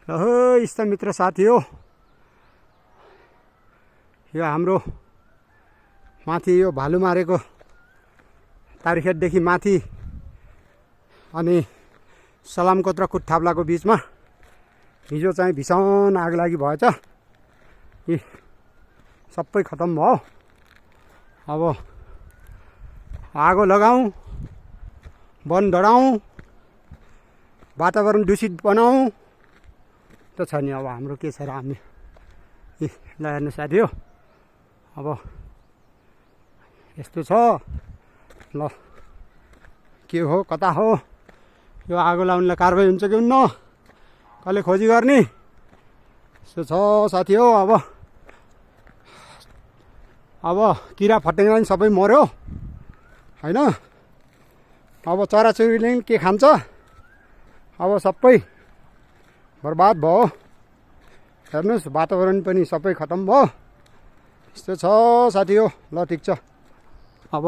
हो इष्टमित्र साथी हो, यो हाम्रो माथि यो भालुमारेको तारिखेटदेखि माथि अनि सलामकोट र कुट्थाप्लाको बिचमा हिजो चाहिँ भीषण आगलागी भएछ। यी सबै खतम भयो। अब आगो लगाऊ, वन डढाउँ, वातावरण दूषित बनाऊ त छ नि। अब हाम्रो के छ र, हामी ल हेर्नु साथी हो, अब यस्तो छ ल, के हो कता हो, यो आगो लाउनेलाई कारबाही हुन्छ कि हुन्न, कसले खोजी गर्ने, यस्तो छ साथी हो। अब किरा फटेङ्ग्रा पनि सबै मर्यो होइन। अब चराचुरुङ्गीले पनि के खान्छ, अब सबै बर्बाद भयो। हेर्नुहोस् वातावरण पनि सबै खतम भयो। यस्तो छ साथी हो। ल ठिक छ, अब